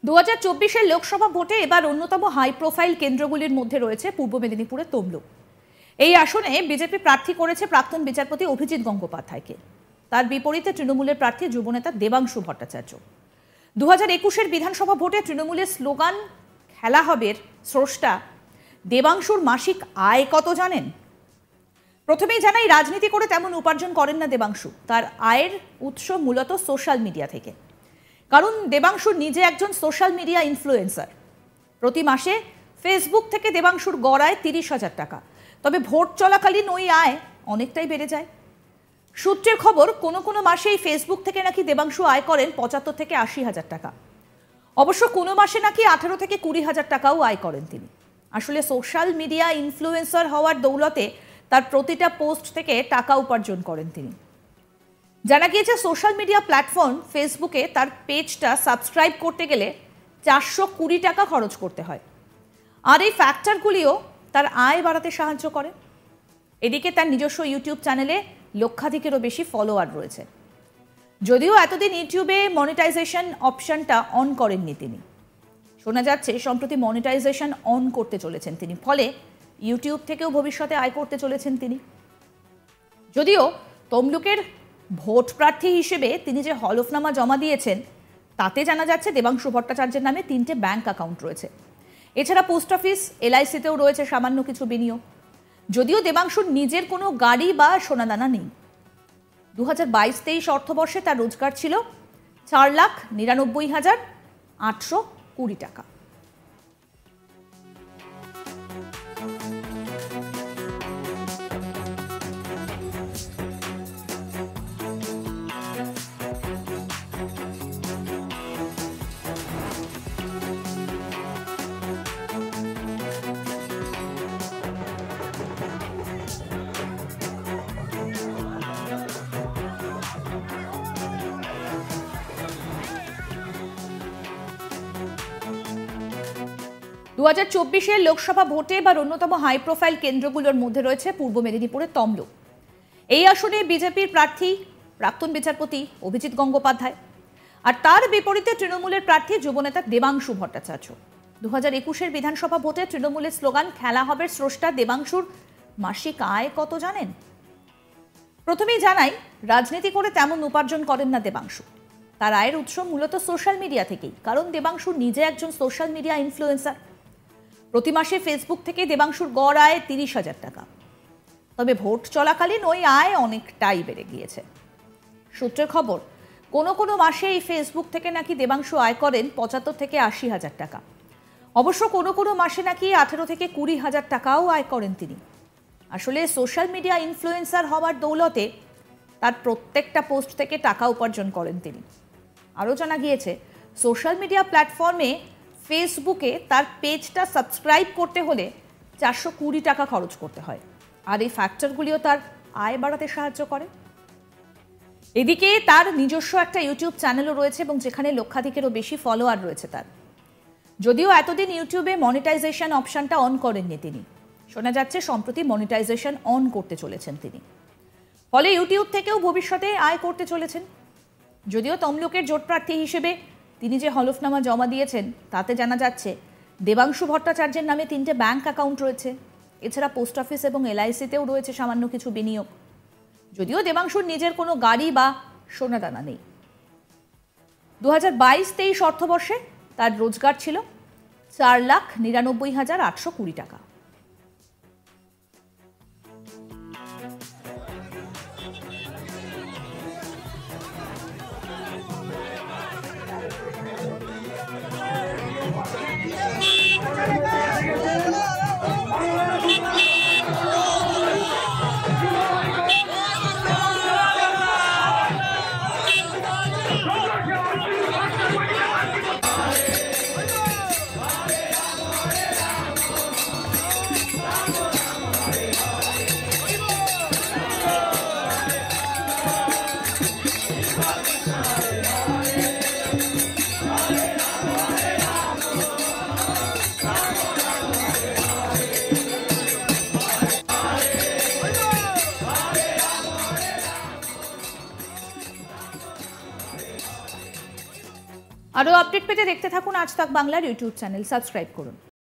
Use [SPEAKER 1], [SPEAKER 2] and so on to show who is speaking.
[SPEAKER 1] 2024-এর লোকসভা ভোটে এবার অন্যতম হাই প্রোফাইল কেন্দ্রগুলির মধ্যে রয়েছে পূর্ব মেদিনীপুরের তমলুক। এই আসনে বিজেপি প্রার্থী করেছে প্রাক্তন বিচারপতি অভিজিৎ গঙ্গোপাধ্যায়কে। তার বিপরীতে তৃণমূলের প্রার্থী যুবনেতা দেবাংশু ভট্টাচার্য। 2021-এর বিধানসভা ভোটে তৃণমূলের স্লোগান খেলা হবের স্রষ্টা দেবাংশুর মাসিক আয় কত জানেন? প্রথমেই জানাই, রাজনীতি করে তেমন উপার্জন করেন না দেবাংশু। তার আয়ের উৎস মূলত সোশ্যাল মিডিয়া থেকে। কারণ দেবাংশু নিজে একজন সোশ্যাল মিডিয়া ইনফ্লুয়েন্সার। প্রতি মাসে ফেসবুক থেকে দেবাংশুর গড় আয় 30,000 টাকা। তবে ভোট চলাকালীন ওই আয় অনেকটাই বেড়ে যায়। সূত্রের খবর, কোনো কোনো মাসে এই ফেসবুক থেকে নাকি দেবাংশু আয় করেন 75 থেকে 80,000 টাকা। অবশ্য কোনো মাসে নাকি 18 থেকে 20,000 টাকাও আয় করেন তিনি। আসলে সোশ্যাল মিডিয়া ইনফ্লুয়েন্সার হওয়ার দৌলতে তার প্রতিটা পোস্ট থেকে টাকা উপার্জন করেন তিনি। জানা গিয়েছে, সোশ্যাল মিডিয়া প্ল্যাটফর্ম ফেসবুকে তার পেজটা সাবস্ক্রাইব করতে গেলে 420 টাকা খরচ করতে হয়। আর এই ফ্যাক্টরগুলিও তার আয় বাড়াতে সাহায্য করে। এদিকে তার নিজস্ব ইউটিউব চ্যানেলে লক্ষাধিকেরও বেশি ফলোয়ার রয়েছে। যদিও এতদিন ইউটিউবে মনিটাইজেশন অপশনটা অন করেননি তিনি। শোনা যাচ্ছে সম্প্রতি মনিটাইজেশন অন করতে চলেছেন তিনি, ফলে ইউটিউব থেকেও ভবিষ্যতে আয় করতে চলেছেন তিনি। যদিও তমলুকের ভোট প্রার্থী হিসেবে তিনি যে হলফনামা জমা দিয়েছেন তাতে জানা যাচ্ছে দেবাংশু ভট্টাচার্যের নামে 3টে ব্যাংক অ্যাকাউন্ট রয়েছে। এছাড়া পোস্ট অফিস, LICতেও রয়েছে সামান্য কিছু বিনিয়োগ। যদিও দেবাংশুর নিজের কোনো গাড়ি বা সোনাদানা নেই। 2022-23 অর্থবর্ষে তার রোজগার ছিল 4,99,820 টাকা। দু 2024-এর লোকসভা ভোটে এবার অন্যতম হাই প্রোফাইল কেন্দ্রগুলোর মধ্যে রয়েছে পূর্ব মেদিনীপুরের তমলুক। এই আসনে বিজেপির প্রার্থী প্রাক্তন বিচারপতি অভিজিৎ গঙ্গোপাধ্যায়, আর তার বিপরীতে তৃণমূলের প্রার্থী যুবনেতা দেবাংশু ভট্টাচার্য। 2021-এর বিধানসভা ভোটে তৃণমূলের স্লোগান খেলা হবে স্রষ্টা দেবাংশুর মাসিক আয় কত জানেন? প্রথমেই জানাই, রাজনীতি করে তেমন উপার্জন করেন না দেবাংশু। তার আয়ের উৎস মূলত সোশ্যাল মিডিয়া থেকেই। কারণ দেবাংশু নিজে একজন সোশ্যাল মিডিয়া ইনফ্লুয়েন্সার। প্রতি মাসে ফেসবুক থেকে দেবাংশুর গড় আয় 30,000 টাকা। তবে ভোট চলাকালীন ওই আয় অনেকটাই বেড়ে গিয়েছে। সূত্রের খবর, কোনো কোনো মাসে এই ফেসবুক থেকে নাকি দেবাংশু আয় করেন 75 থেকে 80,000 টাকা। অবশ্য কোনো কোনো মাসে নাকি 18 থেকে 20,000 টাকাও আয় করেন তিনি। আসলে সোশ্যাল মিডিয়া ইনফ্লুয়েন্সার হওয়ার দৌলতে তার প্রত্যেকটা পোস্ট থেকে টাকা উপার্জন করেন তিনি। আরও জানা গিয়েছে, সোশ্যাল মিডিয়া প্ল্যাটফর্মে ফেসবুকে তার পেজটা সাবস্ক্রাইব করতে হলে 420 টাকা খরচ করতে হয়। আর এই ফ্যাক্টরগুলিও তার আয় বাড়াতে সাহায্য করে। এদিকে তার নিজস্ব একটা ইউটিউব চ্যানেলও রয়েছে এবং যেখানে লক্ষাধিকেরও বেশি ফলোয়ার রয়েছে তার। যদিও এতদিন ইউটিউবে মনিটাইজেশন অপশনটা অন করেননি তিনি। শোনা যাচ্ছে সম্প্রতি মনিটাইজেশন অন করতে চলেছেন তিনি, ফলে ইউটিউব থেকেও ভবিষ্যতে আয় করতে চলেছেন। যদিও তমলুকের জোট প্রার্থী হিসেবে তিনি যে হলফনামা জমা দিয়েছেন তাতে জানা যাচ্ছে দেবাংশু ভট্টাচার্যের নামে 3টে ব্যাংক অ্যাকাউন্ট রয়েছে। এছাড়া পোস্ট অফিস এবং LICতেও রয়েছে সামান্য কিছু বিনিয়োগ। যদিও দেবাংশুর নিজের কোনো গাড়ি বা সোনাদানা নেই। 2022-23 অর্থবর্ষে তার রোজগার ছিল 4,99,820 টাকা। আরও আপডেট পেতে দেখতে থাকুন আজ তাক বাংলার ইউটিউব চ্যানেল, সাবস্ক্রাইব করুন।